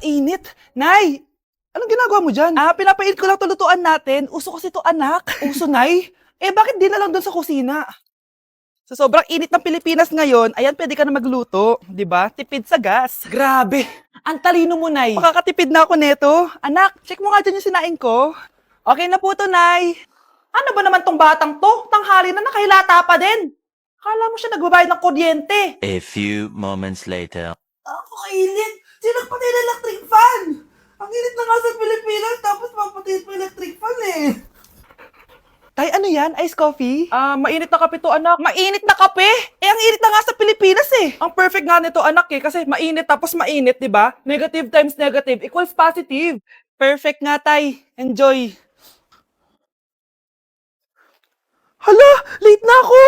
init. Nay, anong ginagawa mo dyan? Pinapainit ko lang to lutuan natin. Uso kasi to, anak. Uso, Nay? Bakit di na lang doon sa kusina? Sa sobrang init ng Pilipinas ngayon, ayan, pwede ka na magluto. Di ba? Tipid sa gas. Grabe. Ang talino mo, Nay. Makakatipid na ako neto. Anak, check mo nga dyan yung sinaing ko. Okay na po to, Nay. Ano ba naman tong batang to? Tanghali na nakahilata pa din. Akala mo siya nagbabayad ng kuryente. A few moments later. Ako kainit. Sinagpatay ng electric fan. Ang init na nga sa Pilipinas, tapos papatayin pa electric fan eh. Tay, ano yan? Ice coffee? Mainit na kape to, anak. Mainit na kape? Ang init na nga sa Pilipinas eh. Ang perfect nga nito, anak eh, kasi mainit tapos mainit, di ba? Negative times negative equals positive. Perfect nga, Tay. Enjoy. Hala, late na ako.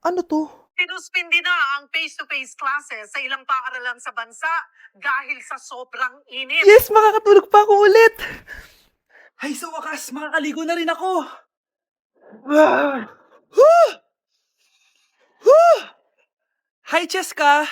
Ano to? Sinuspindi na ang face-to-face classes sa ilang paaralan sa bansa dahil sa sobrang init. Yes, makakatulog pa ako ulit. Ay, sa wakas, makakaligo na rin ako. Hi, Cheska.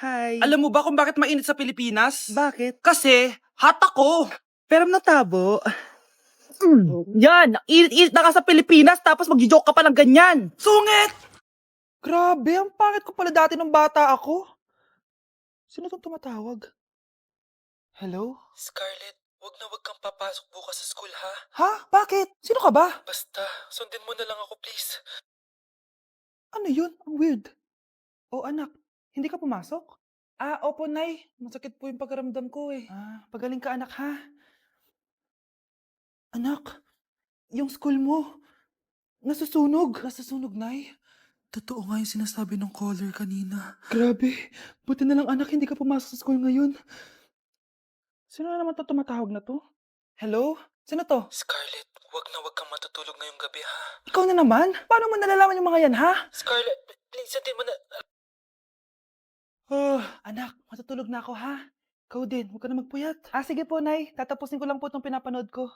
Hi. Alam mo ba kung bakit mainit sa Pilipinas? Bakit? Kasi, hot ako. Pero natabo. Yan, init-init na ka sa Pilipinas tapos mag-joke ka pa ng ganyan. Sungit! Grabe, ang pangit ko pala dati nung bata ako. Sino tong tumatawag? Hello? Scarlett, wag kang papasok bukas sa school, ha? Ha? Bakit? Sino ka ba? Basta, sundin mo na lang ako, please. Ano yun? Ang weird. Oh, anak, hindi ka pumasok? Opo, Nay. Masakit po yung pakiramdam ko eh. Pagaling ka, anak, ha? Anak, yung school mo, nasusunog. Nasusunog, Nay? Totoo nga yung sinasabi ng caller kanina. Grabe. Buti na lang, anak, hindi ka pumasok sa school ngayon. Sino na naman to tumatawag na to? Hello? Sino to? Scarlett, wag kang matutulog ngayong gabi, ha? Ikaw na naman? Paano mo nalalaman yung mga yan, ha? Scarlett, please, sundin mo na... Anak, matutulog na ako, ha? Ikaw din, huwag ka na magpuyat. Sige po, Nay. Tatapusin ko lang po itong pinapanood ko.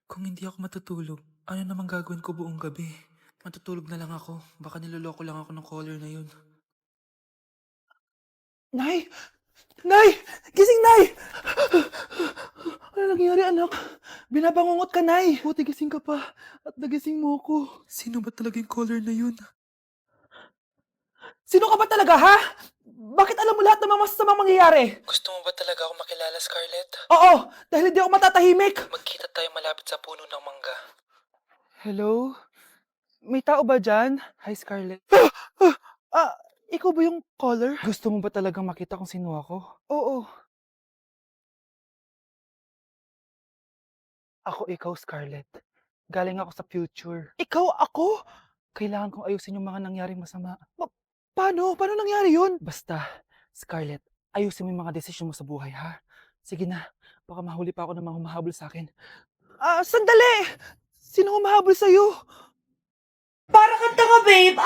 Kung hindi ako matutulog, ano namang gagawin ko buong gabi? Matutulog na lang ako. Baka niloloko lang ako ng caller na yun. Nay! Nay! Gising, Nay! Ano nangyari, anak? Binabangungot ka, Nay. Buti gising ka pa. At nagising mo ko. Sino ba talaga yung caller na yun? Sino ka ba talaga, ha? Bakit alam mo lahat ng mga masasamang mangyayari? Gusto mo ba talaga ako makilala, Scarlett? Oo, dahil hindi ako matatahimik. Magkita tayo malapit sa puno ng mangga. Hello? May tao ba dyan? Hi, Scarlett. Ikaw ba yung caller? Gusto mo ba talagang makita kung sino ako? Oo. Ako ikaw, Scarlett. Galing ako sa future. Ikaw ako? Kailangan kong ayusin yung mga nangyaring masama. Paano? Paano nangyari yun? Basta, Scarlett, ayusin mo yung mga desisyon mo sa buhay, ha? Sige na, baka mahuli pa ako ng mga humahabol sa akin. Sandali! Sino humahabol sa'yo? Para kang tanga, babe!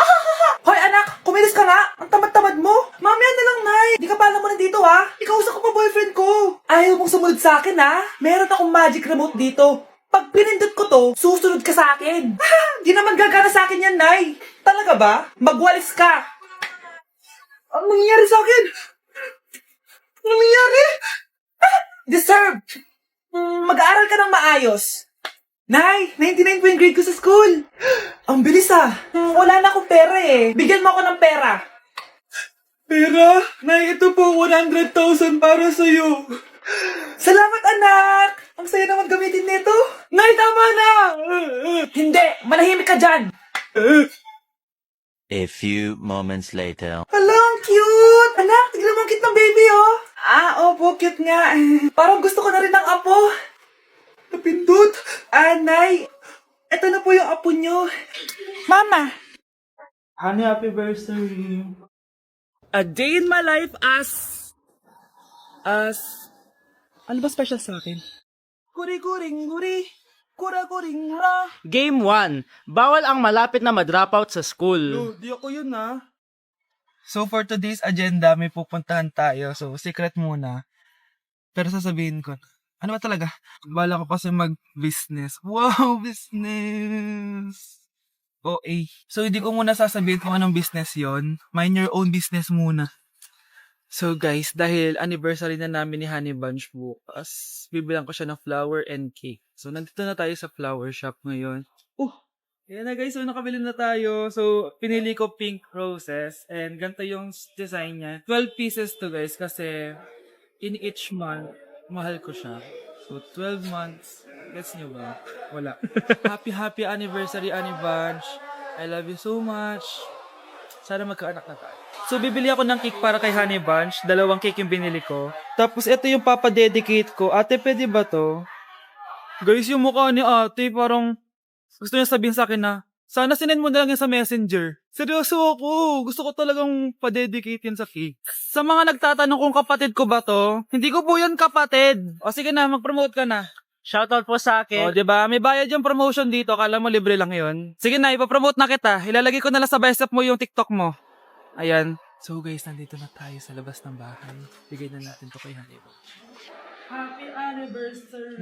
Hoy, anak! Kumilos ka nga! Ang tamad-tamad mo! Mamaya na lang, Nay! Di ka pa alam mo nandito, ha? Ikausap ko pa boyfriend ko! Ayaw mong sumunod sa akin, ha? Meron akong magic remote dito. Pag pinindot ko to, susunod ka sa akin. Di naman gagana sa akin yan, Nay. Talaga ba? Magwalis ka. Ang nangyayari sa akin? Ang nangyayari? Deserve. Mag-aaral ka ng maayos. Nay, 99 po yung grade ko sa school. Ang bilis wala na akong pera eh. Bigyan mo ako ng pera. Pera? Nay, ito po 100,000 para sa'yo. Salamat, anak! Ang saya naman gamitin nito. Nay, tama na! Hindi, manahimik ka dyan. A few moments later. Hala, ang cute! Anak, tignan mo ang cute ng baby, oh. Opo, cute nga. Parang gusto ko na rin ng apo. Napindot. Nay, eto na po yung apo nyo. Mama. Honey, happy birthday. A day in my life ano ba special sa akin? Guri-guring guri. Kura-guring ra. Game 1. Bawal ang malapit na ma-dropout sa school. Di ako yun, ha? So for today's agenda, may pupuntahan tayo. So secret muna. Pero sasabihin ko, ano ba talaga? Bala ko kasi mag-business. Wow, business! OA. So hindi ko muna sasabihin kung anong business yon. Mind your own business muna. So guys, dahil anniversary na namin ni Honey Bunch bukas, bibilang ko siya ng flower and cake. So nandito na tayo sa flower shop ngayon. Ayan na guys, so nakabili na tayo. So pinili ko pink roses and ganito yung design niya. 12 pieces to guys kasi in each month, mahal ko siya. So 12 months, gets nyo ba? Wala. Happy anniversary Honey Bunch. I love you so much. Sana magkaanak na tayo. So, bibili ako ng cake para kay Honey Bunch. 2 cake yung binili ko. Tapos, ito yung papadedicate ko. Ate, pwede ba to? Guys, yung mukha ni ate, parang gusto niya sabihin sa akin na, sana sinend mo na lang yan sa messenger. Seryoso ako. Gusto ko talagang padedicate yan sa cake. Sa mga nagtatanong kung kapatid ko ba to, hindi ko po yan kapatid. O sige na, mag-promote ka na. Shoutout po sa akin. O, diba? May bayad yung promotion dito. Kala mo libre lang yun. Sige na, ipapromote na kita. Ilalagay ko na lang sa bicep mo yung TikTok mo. Ayan. So guys, nandito na tayo sa labas ng bahay. Bigay na natin to kay Honey Bunch. Happy anniversary!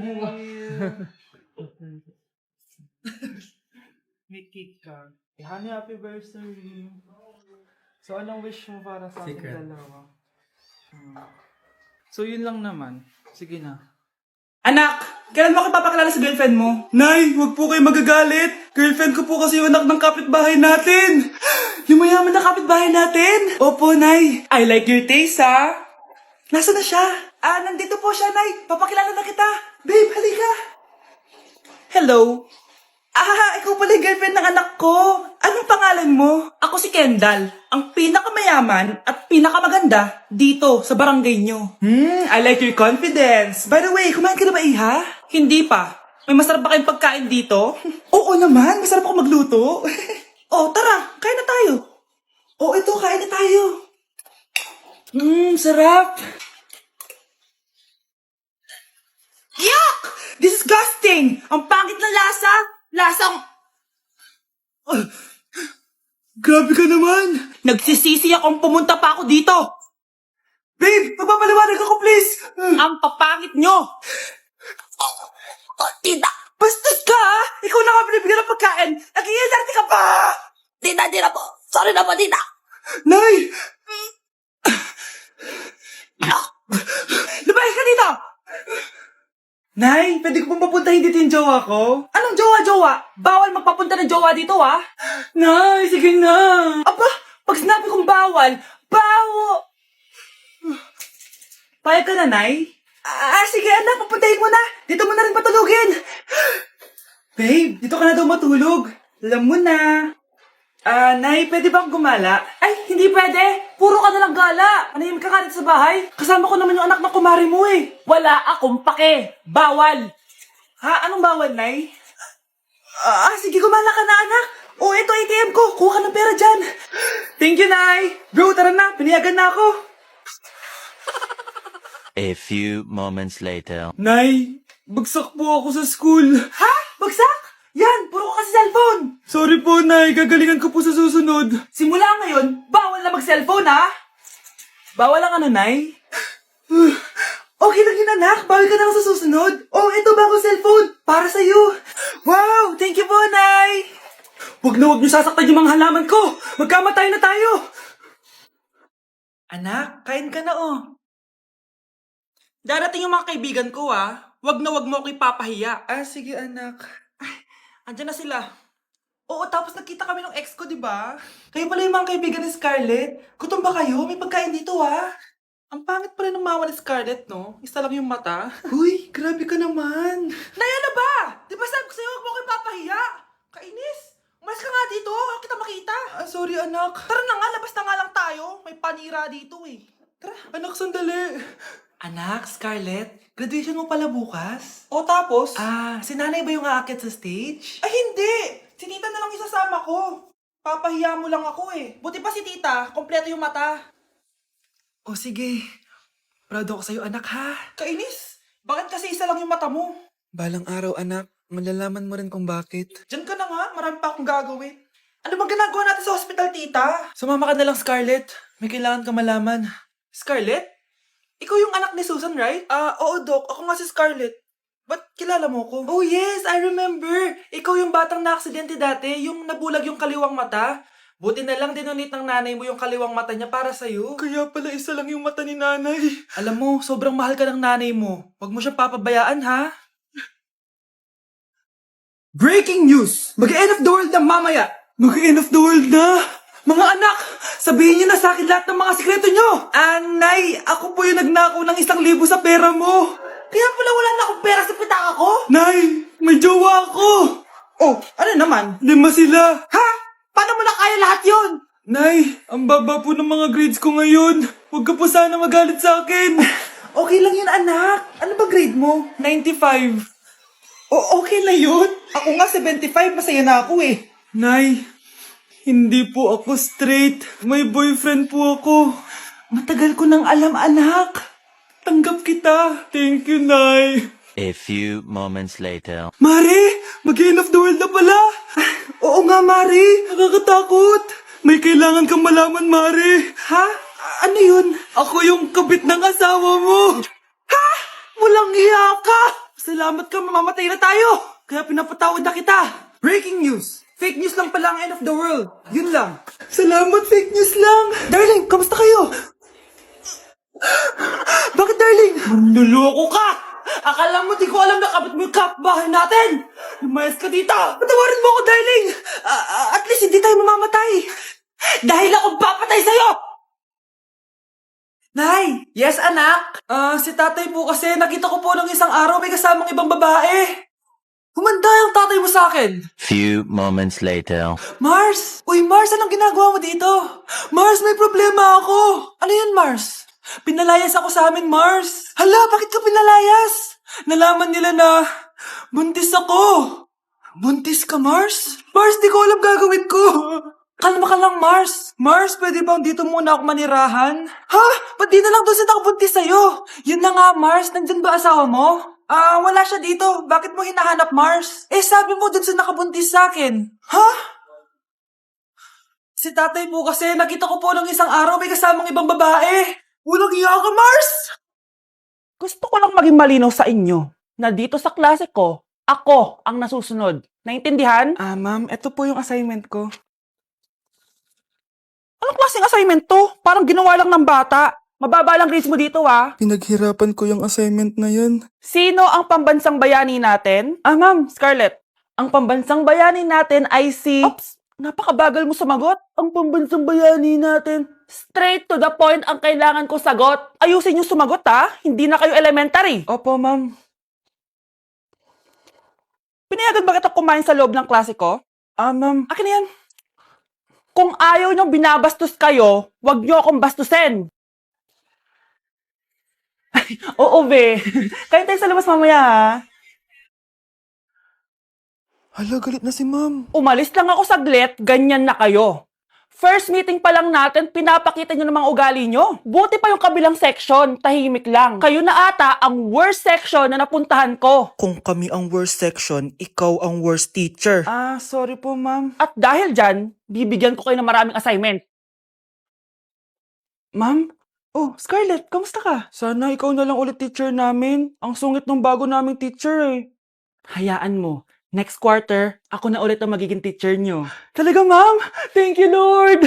May cake ka. Honey, happy anniversary! So, anong wish mo para sa ating dalawa? So, yun lang naman. Sige na. Anak, kailan mo ako papakilala sa girlfriend mo? Nay, wag po kayo magagalit. Girlfriend ko po kasi yung anak ng kapitbahay natin. Yung mayaman na kapitbahay natin. Opo, Nay. I like your taste, ha? Nasaan na siya? Nandito po siya, Nay. Papakilala na kita. Babe, halika. Hello. Ikaw pala yung girlfriend ng anak ko. Anong pangalan mo? Ako si Kendall, ang pinakamayaman at pinakamaganda dito sa barangay nyo. I like your confidence. By the way, kumain ka na ba, Iha? Hindi pa. May masarap ba kayong pagkain dito? Oo naman, masarap ako magluto. Tara, kain na tayo. Ito, kain na tayo. Sarap. Yuck! Disgusting! Ang pangit na lasa! Lasang... Grabe ka naman! Nagsisisi akong pumunta pa ako dito! Babe, magpapaliwanag ako please! Ang papangit nyo! Tita! Bastos ka ha! Ikaw na nga binibigyan ng pagkain! Nag-iinarte ka pa! Tita po! Sorry na po, tita! Nay! Lumayas ka dito! Nay, pwede ko pong papuntahin dito yung jowa ko? Anong jowa-jowa? Bawal magpapunta ng jowa dito, ha? Nay, sige na. Aba, pag sinabi kong bawal, Payag ka na, Nay? Sige anak, papuntahin mo na. Dito mo na rin patulugin. Babe, dito ka na daw matulog. Alam mo na. Nay, pwede bang gumala? Ay, hindi pwede. Puro ka na lang gala. Manahimik ka nga dito sa bahay. Kasama ko naman yung anak ng kumari mo eh. Wala akong pake. Bawal. Anong bawal, Nay? Sige, gumala ka na, anak. Ito ATM ko. Kuha ka ng pera dyan. Thank you, Nay. Bro, tara na. Piniyagan na ako. A few moments later. Nay, bagsak po ako sa school. Ha? Bagsak? Yan, puro ka kasi cellphone. Sorry po, Nay. Gagalingan ko po sa susunod. Simula ngayon, bawal na mag-cellphone, ha? Bawal ang ano, Nay? Okay lang yun, anak. Bawal ka na lang sa susunod. Ito bagong cellphone. Para sa'yo. Wow, thank you po, Nay. Huwag niyo sasaktan yung mga halaman ko. Magkamatay na tayo. Anak, kain ka na, Darating yung mga kaibigan ko, Wag na wag mo ako ipapahiya. Sige, anak. Andiyan na sila. Oo, tapos nagkita kami ng ex ko, di ba? Kayo pala yung mga kaibigan ni Scarlett. Gutom ba kayo? May pagkain dito, Ang pangit pa rin ng mama ni Scarlett, no? Isa lang yung mata. Uy, grabe ka naman. Naya na ba? Di ba sabi ko sa'yo, huwag mo kayo papahiya? Kainis. Umalis ka nga dito. Huwag kita makita. Sorry, anak. Tara na nga, labas na nga lang tayo. May panira dito, eh. Tara. Anak, sandali. Anak, Scarlett, graduation mo pala bukas? O tapos? Si nanay ba yung aakit sa stage? Ay, hindi! Si tita na lang isasama ko. Papahiya mo lang ako eh. Buti pa si tita, kompleto yung mata. O sige, proud ako sa'yo anak ha. Kainis, bakit kasi isa lang yung mata mo? Balang araw, anak. Malalaman mo rin kung bakit. Diyan ka na nga, marami pa akong gagawin. Ano bang ginagawa natin sa hospital, tita? Sumama ka na lang, Scarlett. May kailangan ka malaman. Scarlett? Ikaw yung anak ni Susan, right? Oo, Doc. Ako nga si Scarlett. Ba't kilala mo ko? Oh, yes. I remember. Ikaw yung batang na-aksidente dati. Yung nabulag yung kaliwang mata. Buti na lang dinonate ng nanay mo yung kaliwang mata niya para sa'yo. Kaya pala isa lang yung mata ni nanay. Alam mo, sobrang mahal ka ng nanay mo. Huwag mo siyang papabayaan, ha? Breaking news! Mag-end of the world na mamaya! Mag-end of the world na! Mga anak, sabihin niyo na sa akin lahat ng mga sikreto niyo! Nay, ako po yung nagnakaw ng 1,000 sa pera mo! Kaya pala wala na akong pera sa pitaka ko? Nay, may jowa ako! Oh, ano naman? 5 sila! Ha? Paano mo na kaya lahat yon? Nay, ang baba po ng mga grades ko ngayon. Huwag ka po sana magalit sa akin. Okay lang yun, anak. Ano ba grade mo? 95. Okay na yun. Ako nga 75, masaya na ako eh. Nay, hindi po ako straight. May boyfriend po ako. Matagal ko nang alam, anak. Tanggap kita. Thank you, Nay. A few moments later. Mari, mag-end of the world na pala. Oo nga, Mari. Nakakatakot. May kailangan kang malaman, Mari. Ha? Ano yun? Ako yung kabit ng asawa mo. Walang hiya ka! Salamat ka, mamamatay na tayo! Kaya pinapatawad na kita! Breaking news! Fake news lang pala ang end of the world. Yun lang. Salamat, fake news lang. Darling, kamusta kayo? Bakit, darling? Manluloko ka! Akala mo di ko alam na kapit mo yung kapbahay natin! Lumayas ka dito! Patawarin mo ako, darling! At least hindi tayo mamamatay! Dahil akong papatay sa'yo! Nay! Yes, anak? Si tatay po kasi nakita ko po ng isang araw may kasamang ibang babae. Humanda yung tatay mo sa akin. Few moments later. Mars! Uy, Mars, anong ginagawa mo dito? Mars, may problema ako. Ano yun, Mars? Pinalayas ako sa amin, Mars. Hala, bakit ka pinalayas? Nalaman nila na buntis ako. Buntis ka, Mars? Mars, di ko alam gagawin ko. Kalma ka lang, Mars. Mars, pwede bang dito muna ako manirahan? Ha? Ba't di na lang doon siya nakabuntis sa'yo? Yun na nga, Mars. Nandyan ba asawa mo? Wala siya dito. Bakit mo hinahanap, Mars? Sabi mo doon siya nakabuntis sa akin. Ha? Si tatay po kasi, nakita ko po ng isang araw may kasamang ibang babae. Walang iya ka, Mars! Gusto ko lang maging malinaw sa inyo na dito sa klase ko, ako ang nasusunod. Naintindihan? Ma'am, ito po yung assignment ko. Anong klaseng assignment to? Parang ginawa lang ng bata. Mababa lang grades mo dito, ah. Pinaghirapan ko yung assignment na yun. Sino ang pambansang bayani natin? Ma'am, Scarlett. Ang pambansang bayani natin ay si... Oops! Napakabagal mo sumagot. Ang pambansang bayani natin. Straight to the point ang kailangan ko sagot. Ayusin yung sumagot, ha? Hindi na kayo elementary. Opo, ma'am. Pinayagan ba kita kumain sa loob ng klase ko? Ma'am. Akin na yan. Kung ayaw niyong binabastos kayo, wag niyo akong bastusin. Oo, be. Kain tayo sa labas mamaya, ha? Hala, galit na si ma'am. Umalis lang ako saglit, ganyan na kayo. First meeting pa lang natin, pinapakita nyo ng mga ugali nyo. Buti pa yung kabilang section, tahimik lang. Kayo na ata ang worst section na napuntahan ko. Kung kami ang worst section, ikaw ang worst teacher. Sorry po, ma'am. At dahil dyan, bibigyan ko kayo ng maraming assignment. Ma'am? Oh, Scarlett, kamusta ka? Sana ikaw na lang ulit teacher namin. Ang sungit ng bago naming teacher eh. Hayaan mo. Next quarter, ako na ulit ang magiging teacher nyo. Talaga, ma'am? Thank you, Lord!